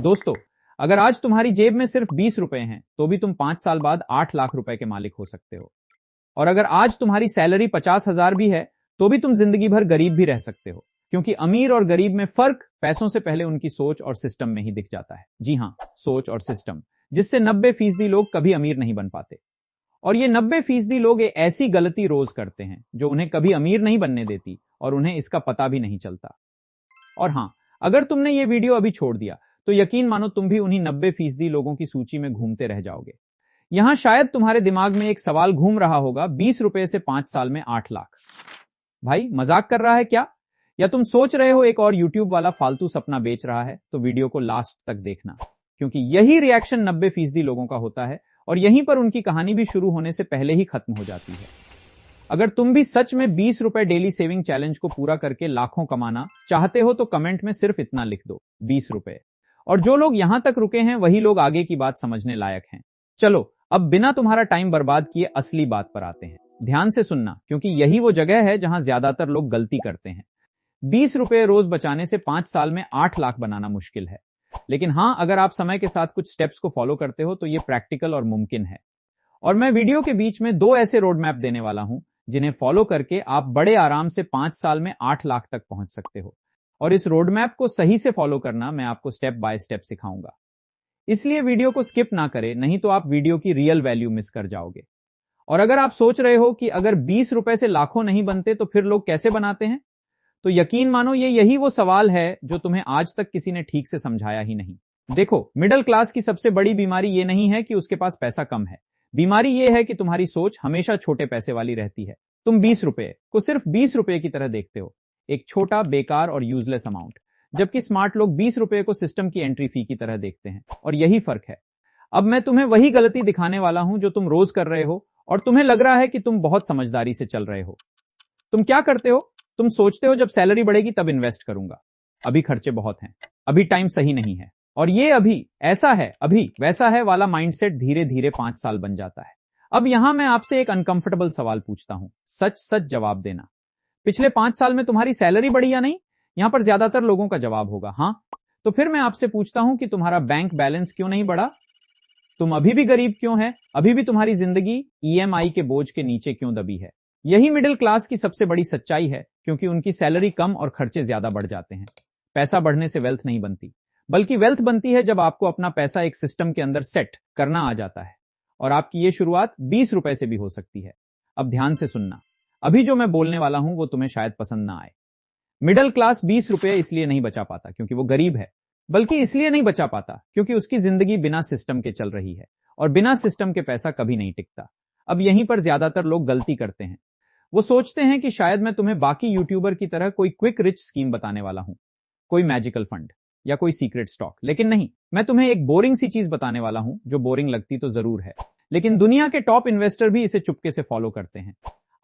दोस्तों, अगर आज तुम्हारी जेब में सिर्फ 20 रुपए हैं, तो भी तुम 5 साल बाद 8 लाख रुपए के मालिक हो सकते हो। और अगर आज तुम्हारी सैलरी 50,000 भी है, तो भी तुम जिंदगी भर गरीब भी रह सकते हो, क्योंकि अमीर और गरीब में फर्क पैसों से पहले उनकी सोच और सिस्टम में ही दिख जाता है। जी हां, सोच और सिस्टम, जिससे 90% लोग कभी अमीर नहीं बन पाते। और ये 90% लोग एक ऐसी गलती रोज करते हैं जो उन्हें कभी अमीर नहीं बनने देती और उन्हें इसका पता भी नहीं चलता। और हां, अगर तुमने ये वीडियो अभी छोड़ दिया तो यकीन मानो तुम भी उन्हीं 90% लोगों की सूची में घूमते रह जाओगे। यहां शायद तुम्हारे दिमाग में एक सवाल घूम रहा होगा, 20 रुपए से 5 साल में 8 लाख। भाई मजाक कर रहा है क्या? या तुम सोच रहे हो एक और यूट्यूब वाला फालतू सपना बेच रहा है? तो वीडियो को लास्ट तक देखना, क्योंकि यही रिएक्शन 90% लोगों का होता है और यहीं पर उनकी कहानी भी शुरू होने से पहले ही खत्म हो जाती है। अगर तुम भी सच में 20 रुपए डेली सेविंग चैलेंज को पूरा करके लाखों कमाना चाहते हो तो कमेंट में सिर्फ इतना लिख दो, 20 रुपए। और जो लोग यहां तक रुके हैं वही लोग आगे की बात समझने लायक हैं। चलो अब बिना तुम्हारा टाइम बर्बाद किए असली बात पर आते हैं। ध्यान से सुनना, क्योंकि यही वो जगह है जहां ज्यादातर लोग गलती करते हैं। 20 रुपए रोज बचाने से 5 साल में 8 लाख बनाना मुश्किल है, लेकिन हां, अगर आप समय के साथ कुछ स्टेप्स को फॉलो करते हो तो यह प्रैक्टिकल और मुमकिन है। और मैं वीडियो के बीच में 2 ऐसे रोड मैप देने वाला हूं जिन्हें फॉलो करके आप बड़े आराम से 5 साल में 8 लाख तक पहुंच सकते हो। और इस रोड मैप को सही से फॉलो करना मैं आपको स्टेप बाय स्टेप सिखाऊंगा, इसलिए वीडियो को स्किप ना करें, नहीं तो आप वीडियो की रियल वैल्यू मिस कर जाओगे। और अगर आप सोच रहे हो कि अगर 20 रुपए से लाखों नहीं बनते तो फिर लोग कैसे बनाते हैं, तो यकीन मानो यही वो सवाल है जो तुम्हें आज तक किसी ने ठीक से समझाया ही नहीं। देखो, मिडिल क्लास की सबसे बड़ी बीमारी ये नहीं है कि उसके पास पैसा कम है, बीमारी ये है कि तुम्हारी सोच हमेशा छोटे पैसे वाली रहती है। तुम 20 रुपए को सिर्फ 20 रुपए की तरह देखते हो, एक छोटा, बेकार और यूजलेस अमाउंट, जबकि स्मार्ट लोग 20 रुपए को सिस्टम की एंट्री फी की तरह देखते हैं। और यही फर्क है। अब मैं तुम्हें वही गलती दिखाने वाला हूं जो तुम रोज कर रहे हो और तुम्हें लग रहा है कि तुम बहुत समझदारी से चल रहे हो। तुम क्या करते हो? तुम सोचते हो जब सैलरी बढ़ेगी तब इन्वेस्ट करूंगा, अभी खर्चे बहुत हैं, अभी टाइम सही नहीं है, और ये अभी ऐसा है, अभी वैसा है वाला माइंडसेट धीरे धीरे 5 साल बन जाता है। अब यहां मैं आपसे एक अनकंफर्टेबल सवाल पूछता हूं, सच सच जवाब देना। पिछले 5 साल में तुम्हारी सैलरी बढ़ी या नहीं? यहां पर ज्यादातर लोगों का जवाब होगा हां। तो फिर मैं आपसे पूछता हूं कि तुम्हारा बैंक बैलेंस क्यों नहीं बढ़ा? तुम अभी भी गरीब क्यों है? अभी भी तुम्हारी जिंदगी ईएमआई के बोझ के नीचे क्यों दबी है? यही मिडिल क्लास की सबसे बड़ी सच्चाई है, क्योंकि उनकी सैलरी कम और खर्चे ज्यादा बढ़ जाते हैं। पैसा बढ़ने से वेल्थ नहीं बनती, बल्कि वेल्थ बनती है जब आपको अपना पैसा एक सिस्टम के अंदर सेट करना आ जाता है। और आपकी ये शुरुआत 20 रुपए से भी हो सकती है। अब ध्यान से सुनना, अभी जो मैं बोलने वाला हूं वो तुम्हें शायद पसंद ना आए। मिडिल क्लास 20 रुपए इसलिए नहीं बचा पाता क्योंकि वो गरीब है, बल्कि इसलिए नहीं बचा पाता क्योंकि उसकी जिंदगी बिना सिस्टम के चल रही है, और बिना सिस्टम के पैसा कभी नहीं टिकता। अब यहीं पर ज्यादातर लोग गलती करते हैं। वो सोचते हैं कि शायद मैं तुम्हें बाकी यूट्यूबर की तरह कोई क्विक रिच स्कीम बताने वाला हूं, कोई मैजिकल फंड या कोई सीक्रेट स्टॉक, लेकिन नहीं, मैं तुम्हें एक बोरिंग सी चीज बताने वाला हूं, जो बोरिंग लगती तो जरूर है, लेकिन दुनिया के टॉप इन्वेस्टर भी इसे चुपके से फॉलो करते हैं।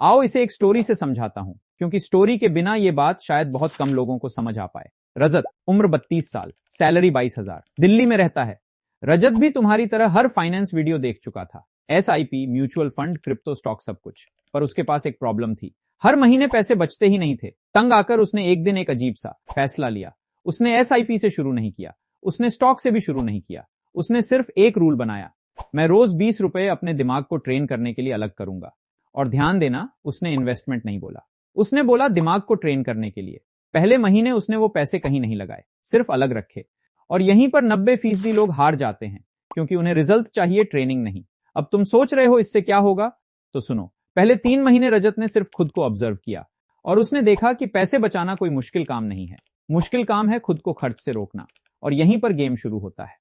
आओ इसे एक स्टोरी से समझाता हूं, क्योंकि स्टोरी के बिना यह बात शायद बहुत कम लोगों को समझ आ पाए। रजत, उम्र 32 साल, सैलरी 22,000, दिल्ली में रहता है। रजत भी तुम्हारी तरह हर फाइनेंस वीडियो देख चुका था, SIP, mutual fund, crypto stock, सब कुछ। पर उसके पास एक प्रॉब्लम थी, हर महीने पैसे बचते ही नहीं थे। तंग आकर उसने एक दिन एक अजीब सा फैसला लिया। उसने एसआईपी से शुरू नहीं किया, उसने स्टॉक से भी शुरू नहीं किया, उसने सिर्फ एक रूल बनाया, मैं रोज 20 रुपए अपने दिमाग को ट्रेन करने के लिए अलग करूंगा। और ध्यान देना, उसने इन्वेस्टमेंट नहीं बोला, उसने बोला दिमाग को ट्रेन करने के लिए। पहले महीने उसने वो पैसे कहीं नहीं लगाए, सिर्फ अलग रखे। और यहीं पर 90% लोग हार जाते हैं, क्योंकि उन्हें रिजल्ट चाहिए, ट्रेनिंग नहीं। अब तुम सोच रहे हो इससे क्या होगा, तो सुनो। पहले 3 महीने रजत ने सिर्फ खुद को ऑब्जर्व किया और उसने देखा कि पैसे बचाना कोई मुश्किल काम नहीं है, मुश्किल काम है खुद को खर्च से रोकना। और यहीं पर गेम शुरू होता है।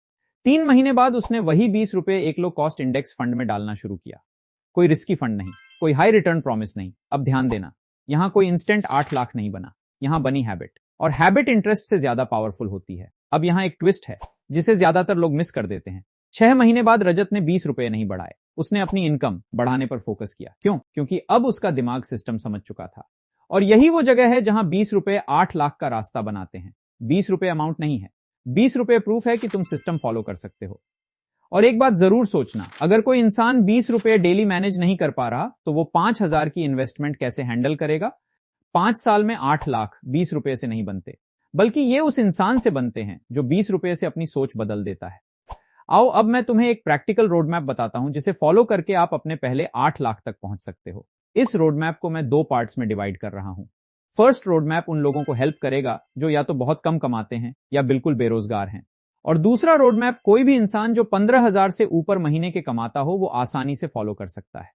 3 महीने बाद उसने वही 20 रुपए एक लो कॉस्ट इंडेक्स फंड में डालना शुरू किया। कोई रिस्की फंड नहीं, कोई हाई रिटर्न प्रॉमिस नहीं। अब ध्यान देना, यहां कोई इंस्टेंट 8 लाख नहीं बना, यहां बनी हैबिट, और हैबिट इंटरेस्ट से ज्यादा पावरफुल होती है। अब यहां एक ट्विस्ट है जिसे ज्यादातर लोग मिस कर देते हैं। 6 महीने बाद रजत ने 20 रुपए नहीं बढ़ाए, उसने अपनी इनकम बढ़ाने पर फोकस किया। क्यों? क्योंकि अब उसका दिमाग सिस्टम समझ चुका था। और यही वो जगह है जहां 20 रुपए 8 लाख का रास्ता बनाते हैं। 20 रुपए अमाउंट नहीं है, 20 रुपए प्रूफ है कि तुम सिस्टम फॉलो कर सकते हो। और एक बात जरूर सोचना, अगर कोई इंसान 20 रुपए डेली मैनेज नहीं कर पा रहा तो वो 5,000 की इन्वेस्टमेंट कैसे हैंडल करेगा? 5 साल में 8 लाख 20 रुपए से नहीं बनते, बल्कि ये उस इंसान से बनते हैं जो 20 रुपए से अपनी सोच बदल देता है। आओ अब मैं तुम्हें एक प्रैक्टिकल रोड मैप बताता हूं जिसे फॉलो करके आप अपने पहले 8 लाख तक पहुंच सकते हो। इस रोड मैप को मैं 2 पार्ट्स में डिवाइड कर रहा हूं। फर्स्ट रोड मैप उन लोगों को हेल्प करेगा जो या तो बहुत कम कमाते हैं या बिल्कुल बेरोजगार हैं, और दूसरा रोड मैप कोई भी इंसान जो 15,000 से ऊपर महीने के कमाता हो वो आसानी से फॉलो कर सकता है।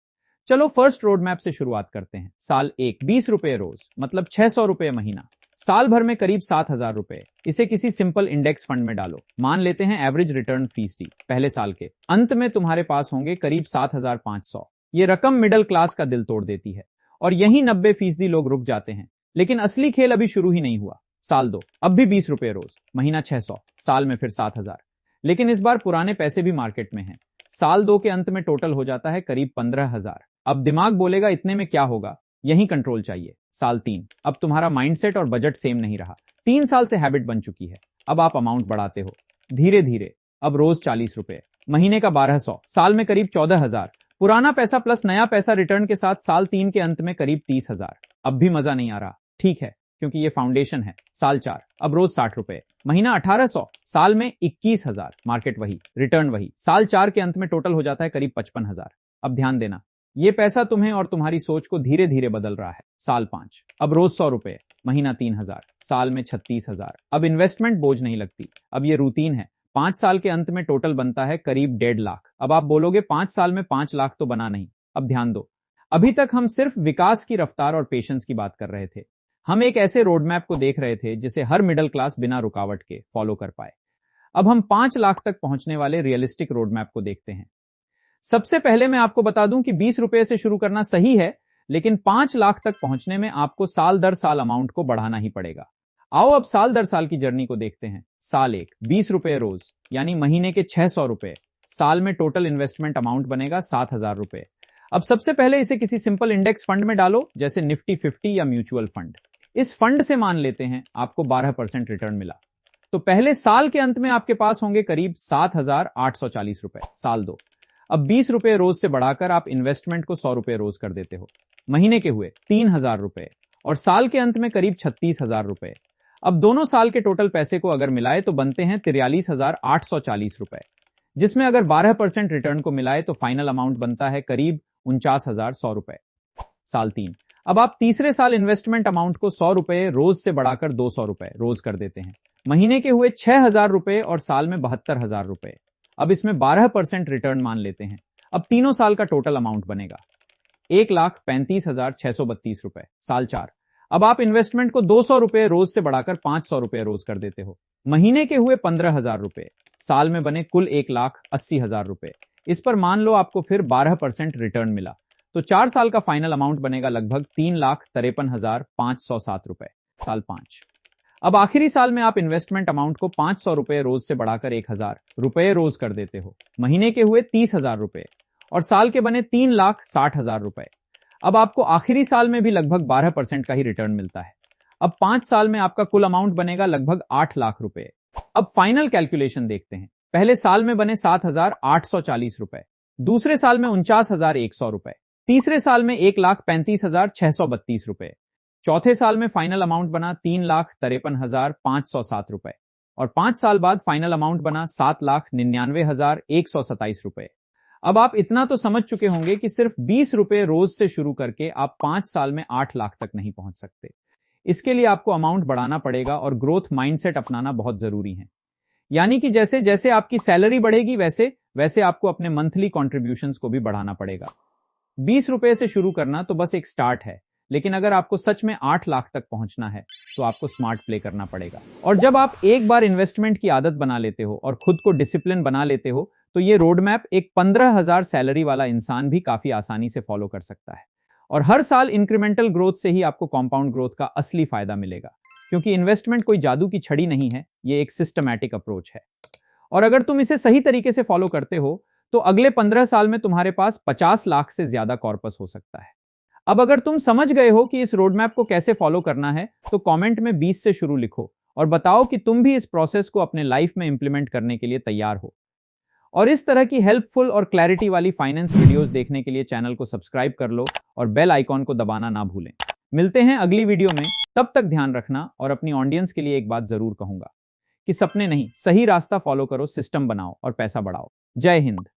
चलो फर्स्ट रोड मैप से शुरुआत करते हैं। साल 1, 20 रुपए रोज मतलब 600 रुपए महीना, साल भर में करीब 7,000 रुपए। इसे किसी सिंपल इंडेक्स फंड में डालो। मान लेते हैं एवरेज रिटर्न फीसडी पहले साल के अंत में तुम्हारे पास होंगे करीब 7,500। ये रकम मिडिल क्लास का दिल तोड़ देती है और यही 90% लोग रुक जाते हैं। लेकिन असली खेल अभी शुरू ही नहीं हुआ। साल 2, अब भी 20 रुपए रोज, महीना 600, साल में फिर 7,000। लेकिन इस बार पुराने पैसे भी मार्केट में हैं। साल 2 के अंत में टोटल हो जाता है करीब 15,000। अब दिमाग बोलेगा इतने में क्या होगा, यही कंट्रोल चाहिए। साल 3, अब तुम्हारा माइंडसेट और बजट सेम नहीं रहा। 3 साल से हैबिट बन चुकी है। अब आप अमाउंट बढ़ाते हो धीरे धीरे। अब रोज 40 रुपए, महीने का 1200, साल में करीब 14,000। पुराना पैसा प्लस नया पैसा रिटर्न के साथ साल 3 के अंत में करीब 30,000। अब भी मजा नहीं आ रहा, ठीक है, क्योंकि ये फाउंडेशन है। साल 4, अब रोज 60 रुपए, महीना 1800, साल में 21,000, मार्केट वही, रिटर्न वही। साल 4 के अंत में टोटल हो जाता है करीब 55,000। अब ध्यान देना, ये पैसा तुम्हें और तुम्हारी सोच को धीरे धीरे बदल रहा है। साल 5, अब रोज 100 रुपए, महीना 3,000, साल में 36,000। अब इन्वेस्टमेंट बोझ नहीं लगती, अब ये रूटीन है। 5 साल के अंत में टोटल बनता है करीब 1.5 लाख। अब आप बोलोगे 5 साल में 5 लाख तो बना नहीं। अब ध्यान दो, अभी तक हम सिर्फ विकास की रफ्तार और पेशेंस की बात कर रहे थे। हम एक ऐसे रोड मैप को देख रहे थे जिसे हर मिडिल क्लास बिना रुकावट के फॉलो कर पाए। अब हम 5 लाख तक पहुंचने वाले रियलिस्टिक रोड मैप को देखते हैं। सबसे पहले मैं आपको बता दूं कि 20 रुपए से शुरू करना सही है, लेकिन 5 लाख तक पहुंचने में आपको साल दर साल अमाउंट को बढ़ाना ही पड़ेगा। आओ अब साल दर साल की जर्नी को देखते हैं। साल 1, 20 रुपए रोज यानी महीने के 600 रुपए, साल में टोटल इन्वेस्टमेंट अमाउंट बनेगा 7,000 रुपए। अब सबसे पहले इसे किसी सिंपल इंडेक्स फंड में डालो, जैसे निफ्टी 50 या म्यूचुअल फंड। इस फंड से मान लेते हैं आपको 12% रिटर्न मिला, तो पहले साल के अंत में आपके पास होंगे करीब 7,840 रुपए। साल 2, अब 20 रुपए रोज से बढ़ाकर आप इन्वेस्टमेंट को 100 रुपए रोज कर देते हो। महीने के हुए 3,000 रुपए और साल के अंत में करीब 36,000 रुपए। अब दोनों साल के टोटल पैसे को अगर मिलाए तो बनते हैं 43,840 रुपए, जिसमें अगर 12% रिटर्न को मिलाए तो फाइनल अमाउंट बनता है करीब 49,100 रुपए। साल 3, अब आप तीसरे साल इन्वेस्टमेंट अमाउंट को 100 रुपए रोज से बढ़ाकर 200 रुपए रोज कर देते हैं। महीने के हुए 6,000 रुपए और साल में 72,000 रुपए। अब इसमें 12% रिटर्न मान लेते हैं। अब तीनों साल का टोटल अमाउंट बनेगा 1,35,632 रुपए। साल 4, अब आप इन्वेस्टमेंट को 200 रुपए रोज से बढ़ाकर 500 रुपए रोज कर देते हो। महीने के हुए 15,000 रुपए, साल में बने कुल 1,80,000 रुपए। इस पर मान लो आपको फिर 12% रिटर्न मिला, तो 4 साल का फाइनल अमाउंट बनेगा लगभग 3,53,507 रुपए। साल 5, अब आखिरी साल में आप इन्वेस्टमेंट अमाउंट को 500 रुपए रोज से बढ़ाकर 1,000 रुपए रोज कर देते हो। महीने के हुए 30,000 रुपए और साल के बने 3,60,000 रुपए। अब आपको आखिरी साल में भी लगभग 12% का ही रिटर्न मिलता है। अब 5 साल में आपका कुल अमाउंट बनेगा लगभग 8 लाख रुपए। अब फाइनल कैलकुलेशन देखते हैं। पहले साल में बने 7,840 रुपए, दूसरे साल में 49,100 रुपए, तीसरे साल में 1,35,632 रुपए, चौथे साल में फाइनल अमाउंट बना 3,53,507 रुपए और 5 साल बाद फाइनल अमाउंट बना 7,99,127 रुपए। अब आप इतना तो समझ चुके होंगे कि सिर्फ 20 रुपए रोज से शुरू करके आप 5 साल में 8 लाख तक नहीं पहुंच सकते। इसके लिए आपको अमाउंट बढ़ाना पड़ेगा और ग्रोथ माइंडसेट अपनाना बहुत जरूरी है। यानी कि जैसे जैसे आपकी सैलरी बढ़ेगी वैसे वैसे आपको अपने मंथली कॉन्ट्रीब्यूशंस को भी बढ़ाना पड़ेगा। 20 रुपए से शुरू करना तो बस एक स्टार्ट है, लेकिन अगर आपको सच में 8 लाख तक पहुंचना है तो आपको स्मार्ट प्ले करना पड़ेगा। और जब आप एक बार इन्वेस्टमेंट की आदत बना लेते हो और खुद को डिसिप्लिन बना लेते हो तो ये रोड मैप एक 15,000 सैलरी वाला इंसान भी काफी आसानी से फॉलो कर सकता है। और हर साल इंक्रीमेंटल ग्रोथ से ही आपको कंपाउंड ग्रोथ का असली फायदा मिलेगा, क्योंकि इन्वेस्टमेंट कोई जादू की छड़ी नहीं है, ये एक सिस्टमैटिक अप्रोच है। और अगर तुम इसे सही तरीके से फॉलो करते हो तो अगले 15 साल में तुम्हारे पास 50 लाख से ज्यादा कॉर्पस हो सकता है। अब अगर तुम समझ गए हो कि इस रोड मैप को कैसे फॉलो करना है तो कमेंट में 20 से शुरू लिखो और बताओ कि तुम भी इस प्रोसेस को अपने लाइफ में इंप्लीमेंट करने के लिए तैयार हो। और इस तरह की हेल्पफुल और क्लैरिटी वाली फाइनेंस वीडियोस देखने के लिए चैनल को सब्सक्राइब कर लो और बेल आइकॉन को दबाना ना भूलें। मिलते हैं अगली वीडियो में तब तक ध्यान रखना, और अपनी ऑडियंस के लिए एक बात जरूर कहूंगा कि सपने नहीं, सही रास्ता फॉलो करो, सिस्टम बनाओ और पैसा बढ़ाओ। जय हिंद।